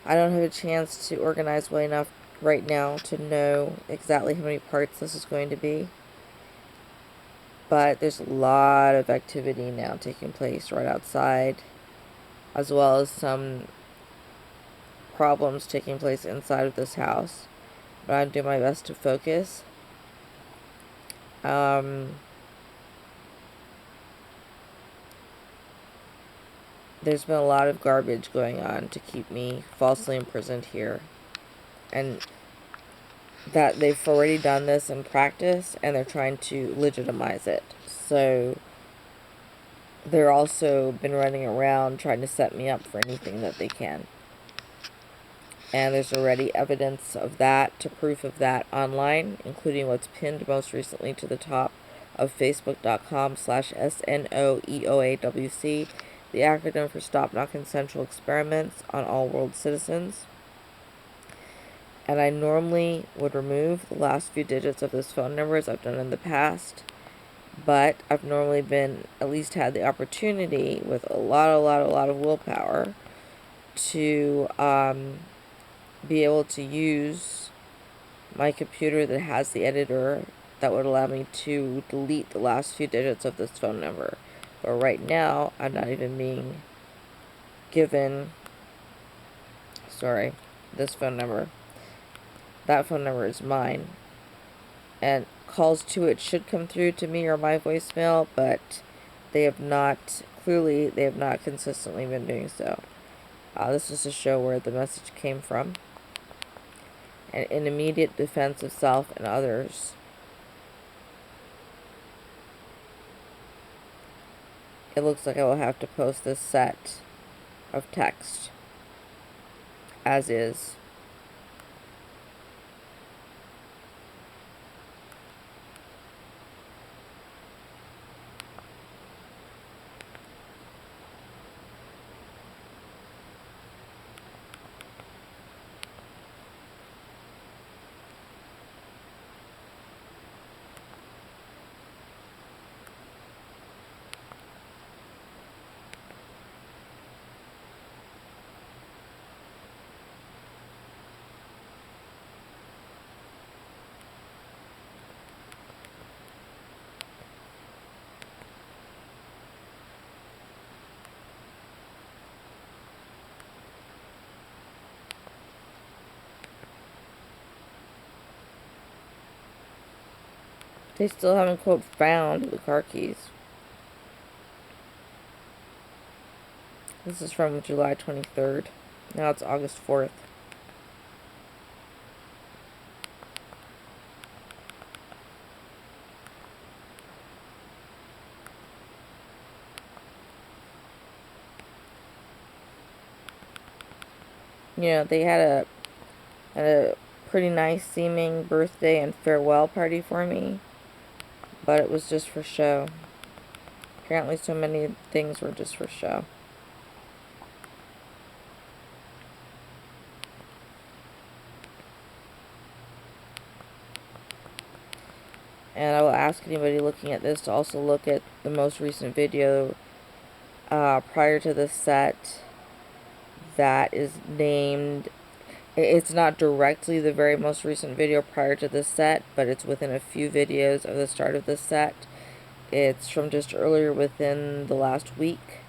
I don't have a chance to organize well enough right now to know exactly how many parts this is going to be. But there's a lot of activity now taking place right outside, as well as some problems taking place inside of this house. But I'm doing my best to focus. There's been a lot of garbage going on to keep me falsely imprisoned here. And that they've already done this in practice, and they're trying to legitimize it. So they're also been running around trying to set me up for anything that they can. And there's already evidence of that, to proof of that online, including what's pinned most recently to the top of facebook.com/SNOEOAWC, the acronym for Stop Non-Consensual Experiments on all world citizens. And I normally would remove the last few digits of this phone number, as I've done in the past, but I've normally been, at least had the opportunity with a lot of willpower to be able to use my computer that has the editor that would allow me to delete the last few digits of this phone number. But right now, I'm not even being given, this phone number. That phone number is mine. And calls to it should come through to me or my voicemail, but they have not consistently been doing so. This is to show where the message came from. And in immediate defense of self and others, it looks like I will have to post this set of text as is. They still haven't, quote, found the car keys. This is from July 23rd. Now it's August 4th. You know, they had a pretty nice seeming birthday and farewell party for me, but it was just for show. Apparently so many things were just for show. And I will ask anybody looking at this to also look at the most recent video prior to the set that is named. It's not directly the very most recent video prior to this set, but it's within a few videos of the start of this set. It's from just earlier within the last week,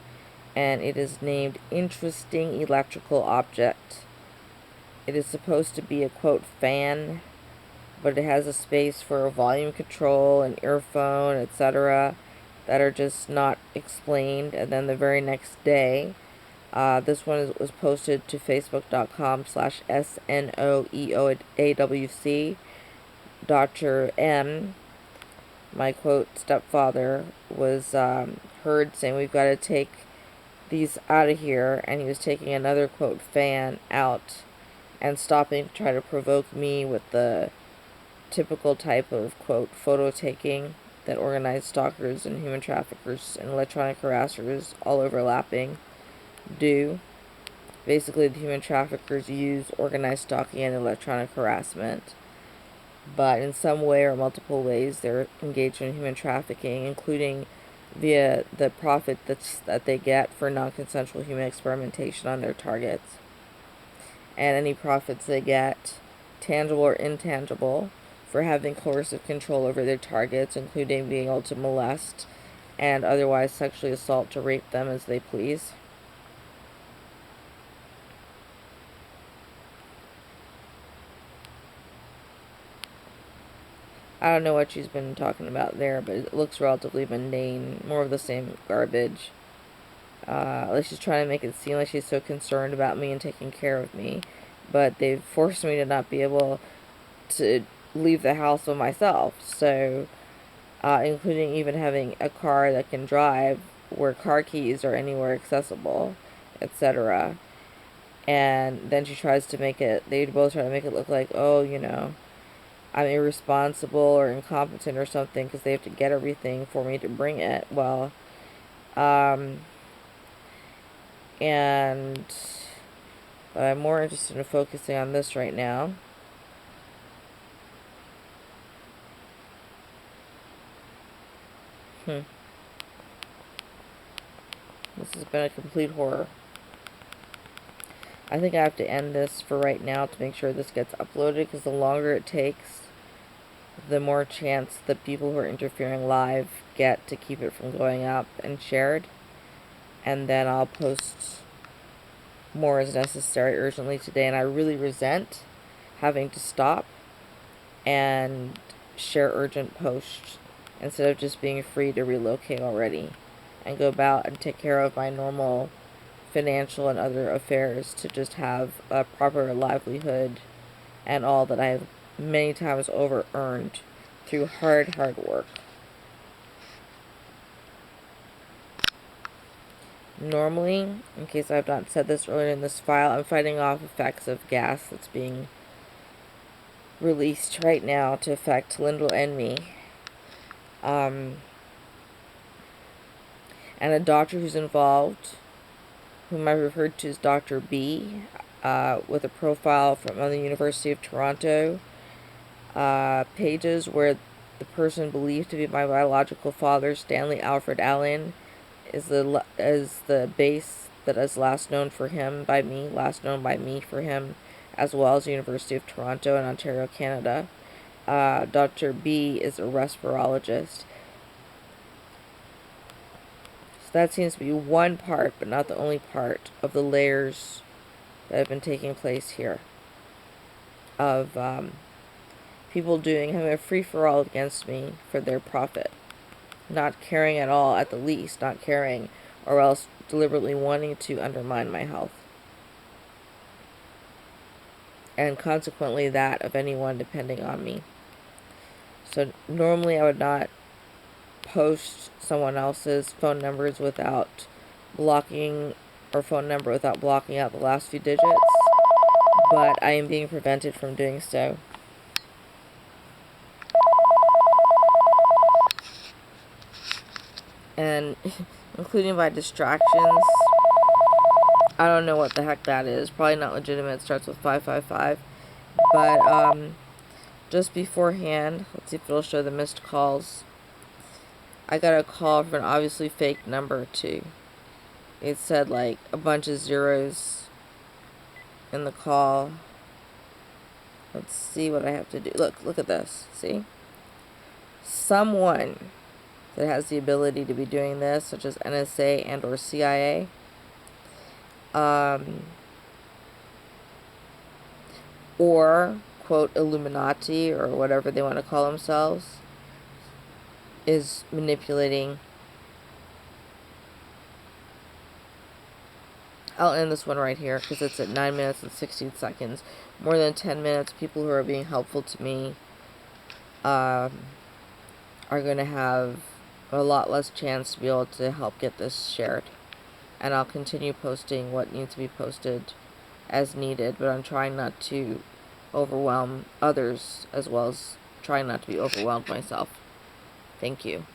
and it is named Interesting Electrical Object. It is supposed to be a, quote, fan, but it has a space for a volume control, an earphone, etc., that are just not explained. And then the very next day, this one was posted to facebook.com/SNOEOAWC. Dr. M, my, quote, stepfather, was heard saying we've got to take these out of here, and he was taking another, quote, fan out and stopping to try to provoke me with the typical type of, quote, photo taking that organized stalkers and human traffickers and electronic harassers, all overlapping, do. Basically, the human traffickers use organized stalking and electronic harassment, but in some way or multiple ways they're engaged in human trafficking, including via the profit that they get for non-consensual human experimentation on their targets. and any profits they get, tangible or intangible, for having coercive control over their targets, including being able to molest and otherwise sexually assault to rape them as they please. I don't know what she's been talking about there, but it looks relatively mundane, more of the same garbage. Like she's trying to make it seem like she's so concerned about me and taking care of me, but they've forced me to not be able to leave the house by myself, so including even having a car that can drive where car keys are anywhere accessible, etc. And then she tries to make it, they both try to make it look like, oh, you know, I'm irresponsible or incompetent or something because they have to get everything for me to bring it. Well, and but I'm more interested in focusing on this right now. This has been a complete horror. I think I have to end this for right now to make sure this gets uploaded, because the longer it takes, the more chance the people who are interfering live get to keep it from going up and shared. And then I'll post more as necessary urgently today. And I really resent having to stop and share urgent posts instead of just being free to relocate already and go about and take care of my normal financial and other affairs to just have a proper livelihood and all that I have many times over earned through hard work. Normally, in case I have not said this earlier in this file, I'm fighting off effects of gas that's being released right now to affect Lyndall and me. And a doctor who's involved, whom I referred to as Dr. B, with a profile from the University of Toronto pages, where the person believed to be my biological father, Stanley Alfred Allen, is the base that is last known by me for him, as well as the University of Toronto in Ontario, Canada. Dr. B is a respirologist. So that seems to be one part, but not the only part, of the layers that have been taking place here of people having a free-for-all against me for their profit, not caring at all, at the least, not caring, or else deliberately wanting to undermine my health, and consequently that of anyone depending on me. So normally I would not post someone else's phone numbers without blocking, or phone number without blocking out the last few digits, but I am being prevented from doing so. And including by distractions. I don't know what the heck that is. Probably not legitimate. It starts with 555. But just beforehand, let's see if it'll show the missed calls. I got a call from an obviously fake number too. It said like a bunch of zeros in the call. Let's see what I have to do. Look at this. See? Someone that has the ability to be doing this, such as NSA and or CIA, or quote Illuminati or whatever they want to call themselves, is manipulating. I'll end this one right here because it's at 9 minutes and 16 seconds. More than 10 minutes. People who are being helpful to me are going to have a lot less chance to be able to help get this shared. And I'll continue posting what needs to be posted as needed, but I'm trying not to overwhelm others, as well as trying not to be overwhelmed myself. Thank you.